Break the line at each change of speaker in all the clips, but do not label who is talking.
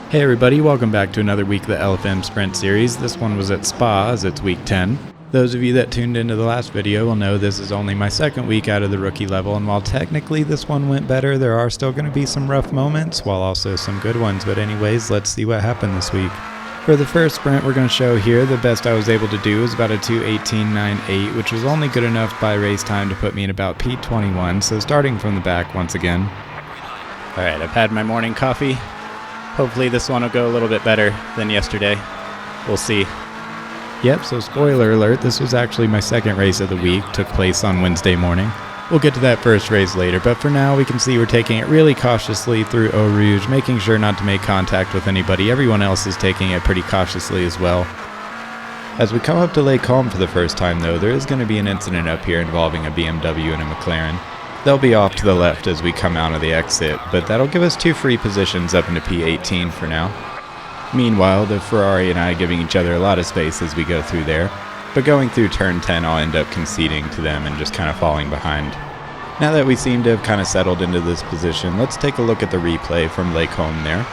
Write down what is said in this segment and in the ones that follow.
Hey everybody, welcome back to another week of the LFM Sprint series. This one was at Spa, as it's week 10. Those of you that tuned into the last video will know this is only my second week out of the rookie level, and while technically this one went better, there are still going to be some rough moments, while also some good ones. But anyways, let's see what happened this week. For the first sprint we're going to show here, the best I was able to do was about a 2:18.98, which was only good enough by race time to put me in about P21, so starting from the back once again. Alright, I've had my morning coffee. Hopefully this one will go a little bit better than yesterday. We'll see. Yep, so spoiler alert, this was actually my second race of the week. Took place on Wednesday morning. We'll get to that first race later, but for now we can see we're taking it really cautiously through Eau Rouge, making sure not to make contact with anybody. Everyone else is taking it pretty cautiously as well. As we come up to Lake Holm for the first time though, there is going to be an incident up here involving a BMW and a McLaren. They'll be off to the left as we come out of the exit, but that'll give us two free positions up into P18 for now. Meanwhile, the Ferrari and I giving each other a lot of space as we go through there, but going through turn 10 I'll end up conceding to them and just kind of falling behind. Now that we seem to have kind of settled into this position, let's take a look at the replay from Lake Holm there.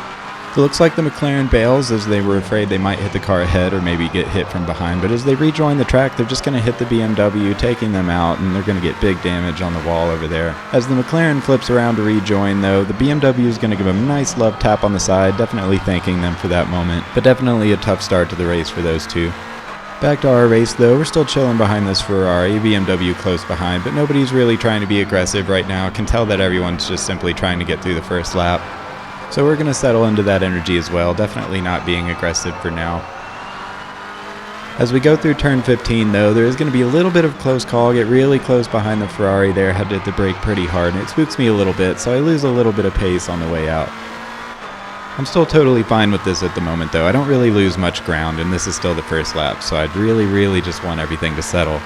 It looks like the McLaren bails as they were afraid they might hit the car ahead or maybe get hit from behind, but as they rejoin the track they're just going to hit the BMW, taking them out, and they're going to get big damage on the wall over there. As the McLaren flips around to rejoin though, the BMW is going to give them a nice love tap on the side, definitely thanking them for that moment, but definitely a tough start to the race for those two. Back to our race though, we're still chilling behind this Ferrari, BMW close behind, but nobody's really trying to be aggressive right now. I can tell that everyone's just simply trying to get through the first lap. So we're going to settle into that energy as well, definitely not being aggressive for now. As we go through turn 15 though, there is going to be a little bit of close call, get really close behind the Ferrari there, had to hit the brake pretty hard, and it spooks me a little bit, so I lose a little bit of pace on the way out. I'm still totally fine with this at the moment though, I don't really lose much ground, and this is still the first lap, so I'd really just want everything to settle.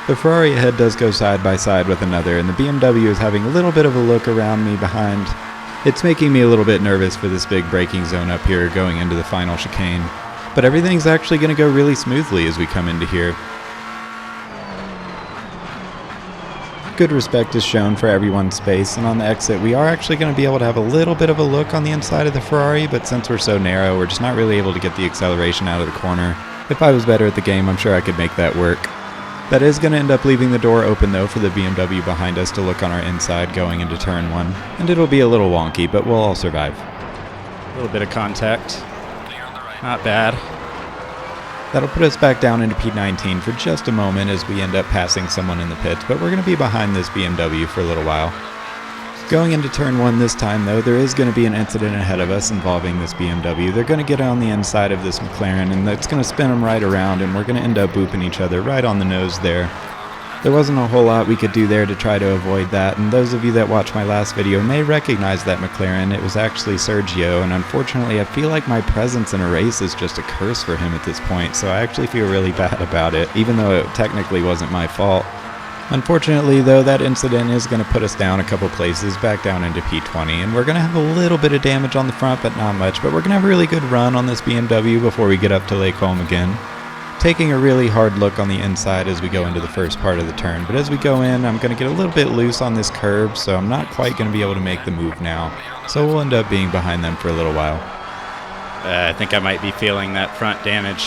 The Ferrari ahead does go side by side with another, and the BMW is having a little bit of a look around me behind. It's making me a little bit nervous for this big braking zone up here going into the final chicane, but everything's actually going to go really smoothly as we come into here. Good respect is shown for everyone's space, and on the exit we are actually going to be able to have a little bit of a look on the inside of the Ferrari, but since we're so narrow we're just not really able to get the acceleration out of the corner. If I was better at the game I'm sure I could make that work. That is going to end up leaving the door open though for the BMW behind us to look on our inside going into turn 1. And it'll be a little wonky, but we'll all survive. A little bit of contact. Not bad. That'll put us back down into P19 for just a moment as we end up passing someone in the pits, but we're going to be behind this BMW for a little while. Going into turn 1 this time though, there is going to be an incident ahead of us involving this BMW. They're going to get on the inside of this McLaren and it's going to spin them right around, and we're going to end up booping each other right on the nose there. There wasn't a whole lot we could do there to try to avoid that, and those of you that watched my last video may recognize that McLaren. It was actually Sergio, and unfortunately I feel like my presence in a race is just a curse for him at this point, so I actually feel really bad about it, even though it technically wasn't my fault. Unfortunately though, that incident is going to put us down a couple places, back down into P20, and we're going to have a little bit of damage on the front, but not much, but we're going to have a really good run on this BMW before we get up to Lake Holm again. Taking a really hard look on the inside as we go into the first part of the turn, but as we go in I'm going to get a little bit loose on this curb, so I'm not quite going to be able to make the move now, so we'll end up being behind them for a little while. I think I might be feeling that front damage.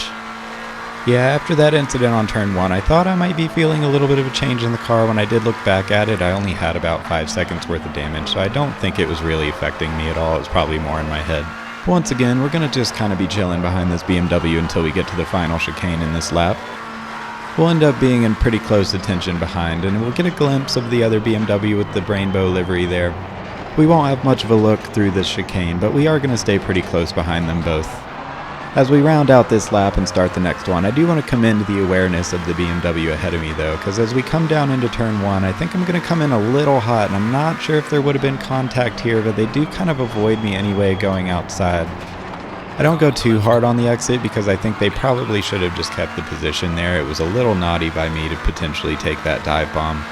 Yeah, after that incident on turn 1, I thought I might be feeling a little bit of a change in the car. When I did look back at it, I only had about 5 seconds worth of damage, so I don't think it was really affecting me at all. It was probably more in my head. Once again, we're going to just kind of be chilling behind this BMW until we get to the final chicane in this lap. We'll end up being in pretty close attention behind, and we'll get a glimpse of the other BMW with the rainbow livery there. We won't have much of a look through this chicane, but we are going to stay pretty close behind them both. As we round out this lap and start the next one, I do want to commend the awareness of the BMW ahead of me though, because as we come down into turn 1, I think I'm going to come in a little hot, and I'm not sure if there would have been contact here, but they do kind of avoid me anyway going outside. I don't go too hard on the exit because I think they probably should have just kept the position there. It was a little naughty by me to potentially take that dive bomb.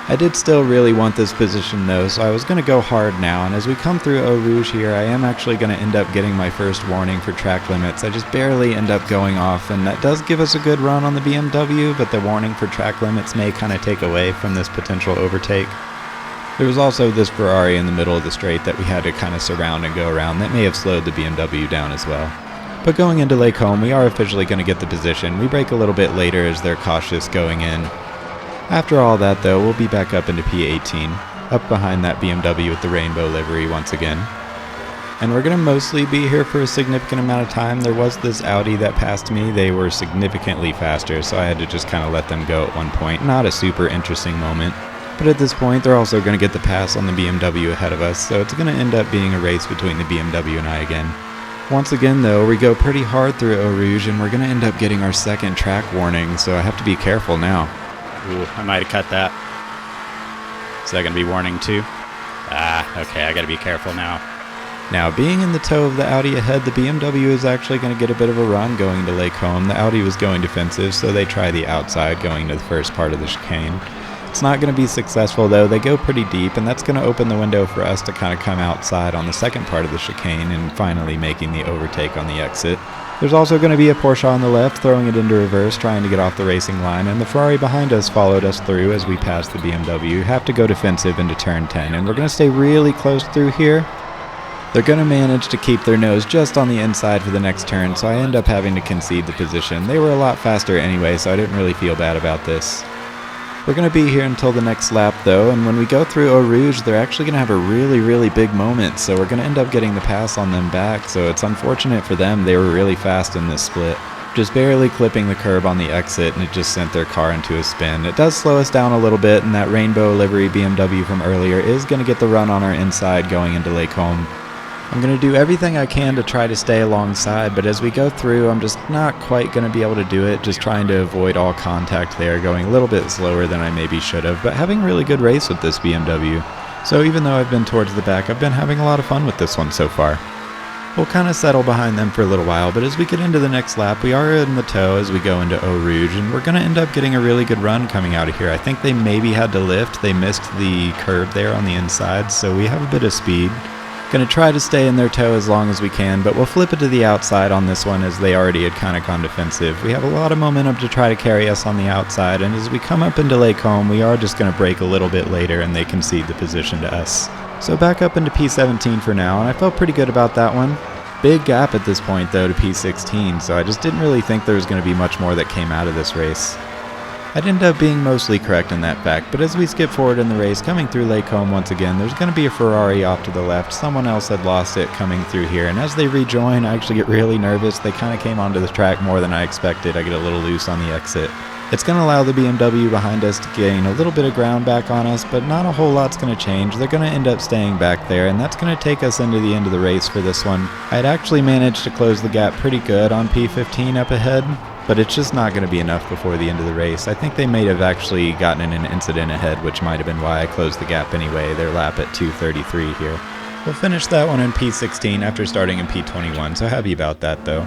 I did still really want this position though, so I was going to go hard now, and as we come through Eau Rouge here, I am actually going to end up getting my first warning for track limits. I just barely end up going off, and that does give us a good run on the BMW, but the warning for track limits may kind of take away from this potential overtake. There was also this Ferrari in the middle of the straight that we had to kind of surround and go around that may have slowed the BMW down as well. But going into Lake Home, we are officially going to get the position. We brake a little bit later as they're cautious going in. After all that though, we'll be back up into P18, up behind that BMW with the rainbow livery once again. And we're going to mostly be here for a significant amount of time. There was this Audi that passed me. They were significantly faster, so I had to just kind of let them go at one point. Not a super interesting moment. But at this point, they're also going to get the pass on the BMW ahead of us, so it's going to end up being a race between the BMW and I again. Once again though, we go pretty hard through Eau Rouge, and we're going to end up getting our second track warning, so I have to be careful now.
Ooh, I might have cut that. Is that going to be warning 2? Okay, I got to be careful now.
Now, being in the toe of the Audi ahead, the BMW is actually going to get a bit of a run going to Lake Home. The Audi was going defensive, so they try the outside going to the first part of the chicane. It's not going to be successful though. They go pretty deep, and that's going to open the window for us to kind of come outside on the second part of the chicane and finally making the overtake on the exit. There's also going to be a Porsche on the left throwing it into reverse, trying to get off the racing line, and the Ferrari behind us followed us through as we passed the BMW. Have to go defensive into turn 10, and we're going to stay really close through here. They're going to manage to keep their nose just on the inside for the next turn, so I end up having to concede the position. They were a lot faster anyway, so I didn't really feel bad about this. We're going to be here until the next lap though, and when we go through Eau Rouge, they're actually going to have a really big moment, so we're going to end up getting the pass on them back, so it's unfortunate for them. They were really fast in this split. Just barely clipping the curb on the exit, and it just sent their car into a spin. It does slow us down a little bit, and that rainbow livery BMW from earlier is going to get the run on our inside going into Lake Home. I'm going to do everything I can to try to stay alongside, but as we go through, I'm just not quite going to be able to do it, just trying to avoid all contact there, going a little bit slower than I maybe should have, but having a really good race with this BMW. So even though I've been towards the back, I've been having a lot of fun with this one so far. We'll kind of settle behind them for a little while, but as we get into the next lap, we are in the toe as we go into Eau Rouge, and we're going to end up getting a really good run coming out of here. I think they maybe had to lift. They missed the curb there on the inside, so we have a bit of speed. Going to try to stay in their toe as long as we can, but we'll flip it to the outside on this one as they already had kind of gone defensive. We have a lot of momentum to try to carry us on the outside, and as we come up into Lake Home, we are just going to brake a little bit later and they concede the position to us. So back up into P17 for now, and I felt pretty good about that one. Big gap at this point though to P16, so I just didn't really think there was going to be much more that came out of this race. I'd end up being mostly correct in that fact, but as we skip forward in the race, coming through Lake Home once again, there's going to be a Ferrari off to the left. Someone else had lost it coming through here, and as they rejoin, I actually get really nervous. They kind of came onto the track more than I expected. I get a little loose on the exit. It's going to allow the BMW behind us to gain a little bit of ground back on us, but not a whole lot's going to change. They're going to end up staying back there, and that's going to take us into the end of the race for this one. I'd actually managed to close the gap pretty good on P15 up ahead, but it's just not going to be enough before the end of the race. I think they may have actually gotten in an incident ahead, which might have been why I closed the gap anyway. Their lap at 2:33 here. We'll finish that one in P16 after starting in P21, so happy about that though.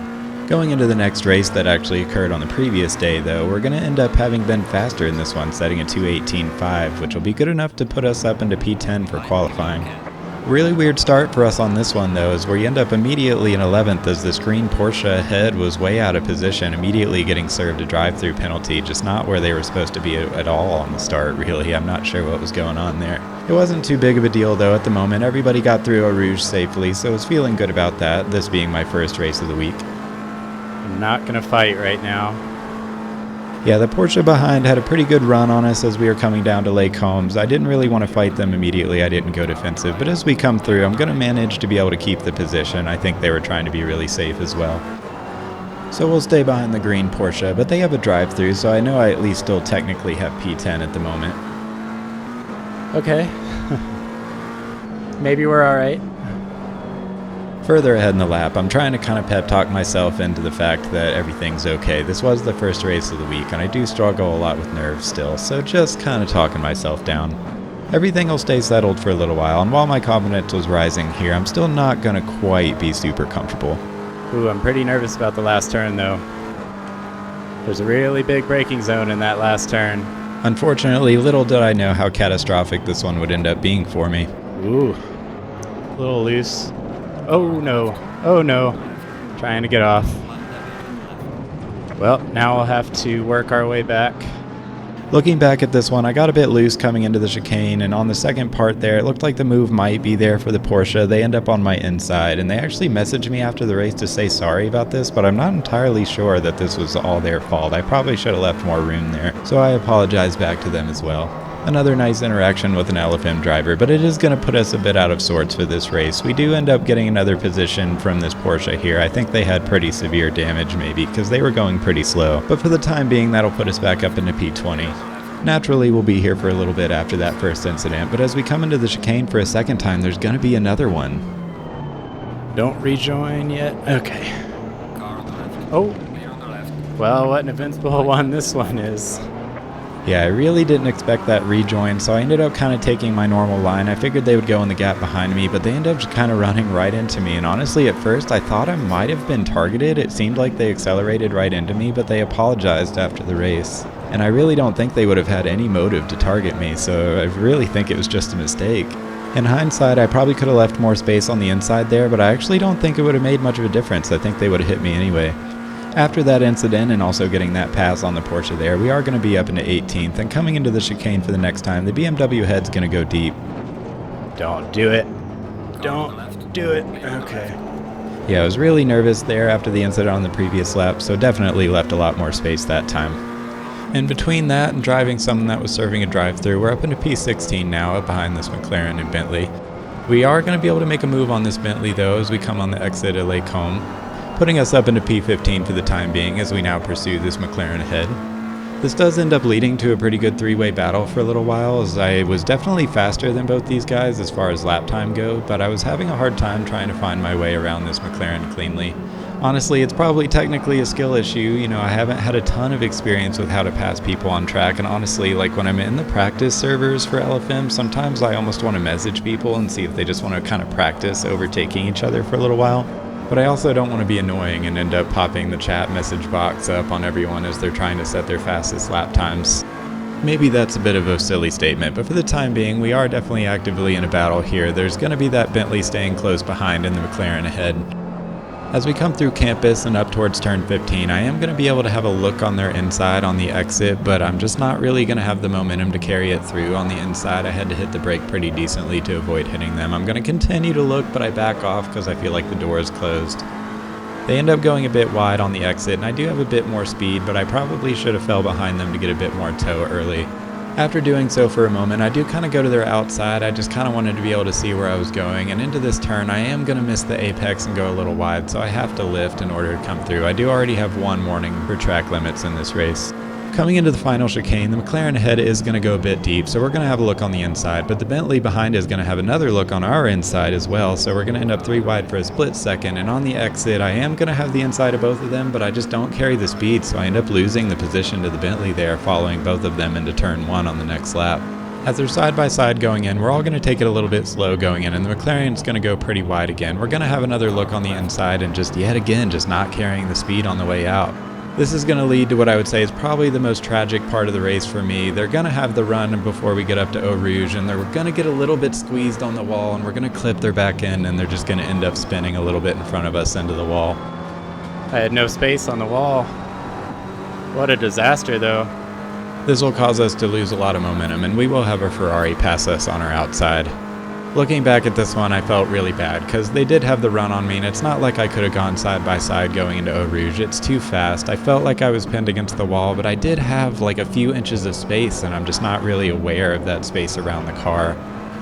Going into the next race that actually occurred on the previous day though, we're going to end up having been faster in this one, setting a 2:18.5, which will be good enough to put us up into P10 for qualifying. Really weird start for us on this one though, as we end up immediately in 11th as this green Porsche ahead was way out of position, immediately getting served a drive-through penalty, just not where they were supposed to be at all on the start really. I'm not sure what was going on there. It wasn't too big of a deal though at the moment. Everybody got through Eau Rouge safely, so I was feeling good about that, this being my first race of the week.
I'm not going to fight right now.
Yeah, the Porsche behind had a pretty good run on us as we were coming down to Lake Holmes. I didn't really want to fight them immediately. I didn't go defensive, but as we come through, I'm going to manage to be able to keep the position. I think they were trying to be really safe as well. So we'll stay behind the green Porsche, but they have a drive-through, so I know I at least still technically have P10 at the moment.
Okay. Maybe we're all right.
Further ahead in the lap, I'm trying to kind of pep talk myself into the fact that everything's okay. This was the first race of the week, and I do struggle a lot with nerves still, so just kind of talking myself down. Everything will stay settled for a little while, and while my confidence was rising here, I'm still not going to quite be super comfortable.
Ooh, I'm pretty nervous about the last turn, though. There's a really big braking zone in that last turn.
Unfortunately, little did I know how catastrophic this one would end up being for me.
Ooh, a little loose. Oh no, oh no. Trying to get off. Well, now we'll have to work our way back.
Looking back at this one, I got a bit loose coming into the chicane, and on the second part there, it looked like the move might be there for the Porsche. They end up on my inside, and they actually messaged me after the race to say sorry about this, but I'm not entirely sure that this was all their fault. I probably should have left more room there, so I apologize back to them as well. Another nice interaction with an LFM driver, but it is going to put us a bit out of sorts for this race. We do end up getting another position from this Porsche here. I think they had pretty severe damage maybe, because they were going pretty slow, but for the time being that'll put us back up into P20. Naturally, we'll be here for a little bit after that first incident, but as we come into the chicane for a second time, there's going to be another one.
Don't rejoin yet? Okay. Oh. Well, what an invincible one this one is.
Yeah, I really didn't expect that rejoin, so I ended up kind of taking my normal line. I figured they would go in the gap behind me, but they ended up just kind of running right into me, and honestly, at first, I thought I might have been targeted. It seemed like they accelerated right into me, but they apologized after the race. And I really don't think they would have had any motive to target me, so I really think it was just a mistake. In hindsight, I probably could have left more space on the inside there, but I actually don't think it would have made much of a difference. I think they would have hit me anyway. After that incident and also getting that pass on the Porsche there, we are going to be up into 18th, and coming into the chicane for the next time, the BMW head's going to go deep.
Don't do it. Don't do it. Okay.
Yeah, I was really nervous there after the incident on the previous lap, so definitely left a lot more space that time. In between that and driving someone that was serving a drive-thru, we're up into P16 now, up behind this McLaren and Bentley. We are going to be able to make a move on this Bentley though as we come on the exit at Lake Home, putting us up into P15 for the time being as we now pursue this McLaren ahead. This does end up leading to a pretty good three-way battle for a little while, as I was definitely faster than both these guys as far as lap time go, but I was having a hard time trying to find my way around this McLaren cleanly. Honestly, it's probably technically a skill issue. You know, I haven't had a ton of experience with how to pass people on track, and honestly, like when I'm in the practice servers for LFM, sometimes I almost want to message people and see if they just want to kind of practice overtaking each other for a little while. But I also don't want to be annoying and end up popping the chat message box up on everyone as they're trying to set their fastest lap times. Maybe that's a bit of a silly statement, but for the time being, we are definitely actively in a battle here. There's going to be that Bentley staying close behind and the McLaren ahead. As we come through campus and up towards turn 15, I am going to be able to have a look on their inside on the exit, but I'm just not really going to have the momentum to carry it through on the inside. I had to hit the brake pretty decently to avoid hitting them. I'm going to continue to look, but I back off because I feel like the door is closed. They end up going a bit wide on the exit, and I do have a bit more speed, but I probably should have fell behind them to get a bit more toe early. After doing so for a moment, I do kind of go to their outside. I just kind of wanted to be able to see where I was going, and into this turn I am going to miss the apex and go a little wide, so I have to lift in order to come through. I do already have one warning for track limits in this race. Coming into the final chicane, the McLaren ahead is going to go a bit deep, so we're going to have a look on the inside, but the Bentley behind is going to have another look on our inside as well, so we're going to end up 3 wide for a split second, and on the exit I am going to have the inside of both of them, but I just don't carry the speed, so I end up losing the position to the Bentley there, following both of them into turn 1 on the next lap. As they're side by side going in, we're all going to take it a little bit slow going in, and the McLaren's going to go pretty wide again. We're going to have another look on the inside and just yet again just not carrying the speed on the way out. This is going to lead to what I would say is probably the most tragic part of the race for me. They're going to have the run before we get up to Eau Rouge, and they're going to get a little bit squeezed on the wall, and we're going to clip their back end, and they're just going to end up spinning a little bit in front of us into the wall.
I had no space on the wall. What a disaster, though.
This will cause us to lose a lot of momentum, and we will have a Ferrari pass us on our outside. Looking back at this one, I felt really bad because they did have the run on me, and it's not like I could have gone side by side going into Eau Rouge. It's too fast. I felt like I was pinned against the wall, but I did have like a few inches of space, and I'm just not really aware of that space around the car.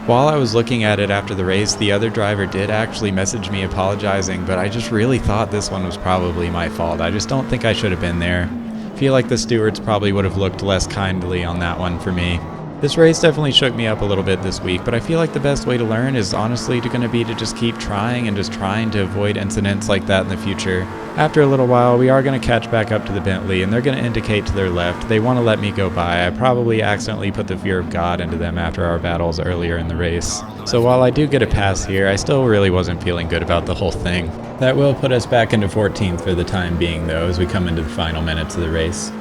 While I was looking at it after the race, the other driver did actually message me apologizing, but I just really thought this one was probably my fault. I just don't think I should have been there. I feel like the stewards probably would have looked less kindly on that one for me. This race definitely shook me up a little bit this week, but I feel like the best way to learn is honestly going to be to just keep trying and just trying to avoid incidents like that in the future. After a little while, we are going to catch back up to the Bentley, and they're going to indicate to their left. They want to let me go by. I probably accidentally put the fear of God into them after our battles earlier in the race. So while I do get a pass here, I still really wasn't feeling good about the whole thing. That will put us back into 14th for the time being, though, as we come into the final minutes of the race.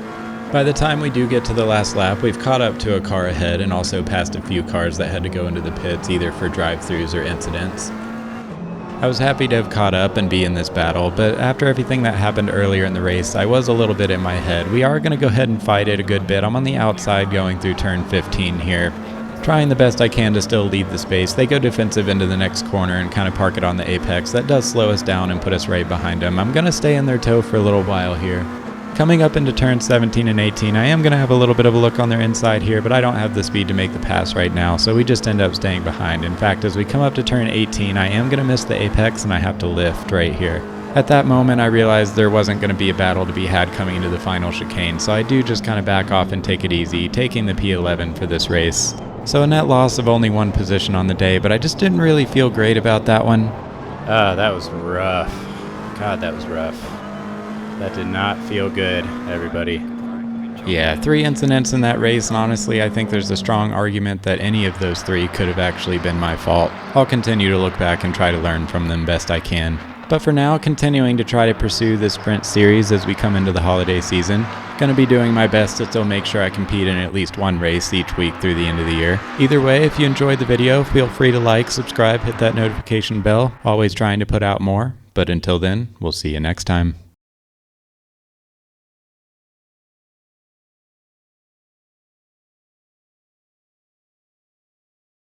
By the time we do get to the last lap, we've caught up to a car ahead and also passed a few cars that had to go into the pits either for drive-thrus or incidents. I was happy to have caught up and be in this battle, but after everything that happened earlier in the race, I was a little bit in my head. We are going to go ahead and fight it a good bit. I'm on the outside going through turn 15 here, trying the best I can to still lead the space. They go defensive into the next corner and kind of park it on the apex. That does slow us down and put us right behind them. I'm going to stay in their toe for a little while here. Coming up into turns 17 and 18, I am going to have a little bit of a look on their inside here, but I don't have the speed to make the pass right now, so we just end up staying behind. In fact, as we come up to turn 18, I am going to miss the apex and I have to lift right here. At that moment, I realized there wasn't going to be a battle to be had coming into the final chicane, so I do just kind of back off and take it easy, taking the P11 for this race. So a net loss of only one position on the day, but I just didn't really feel great about that one.
That was rough. God, that was rough. That did not feel good, everybody.
Yeah, 3 incidents in that race, and honestly, I think there's a strong argument that any of those 3 could have actually been my fault. I'll continue to look back and try to learn from them best I can. But for now, continuing to try to pursue this sprint series as we come into the holiday season. Gonna be doing my best to still make sure I compete in at least one race each week through the end of the year. Either way, if you enjoyed the video, feel free to like, subscribe, hit that notification bell. Always trying to put out more. But until then, we'll see you next time.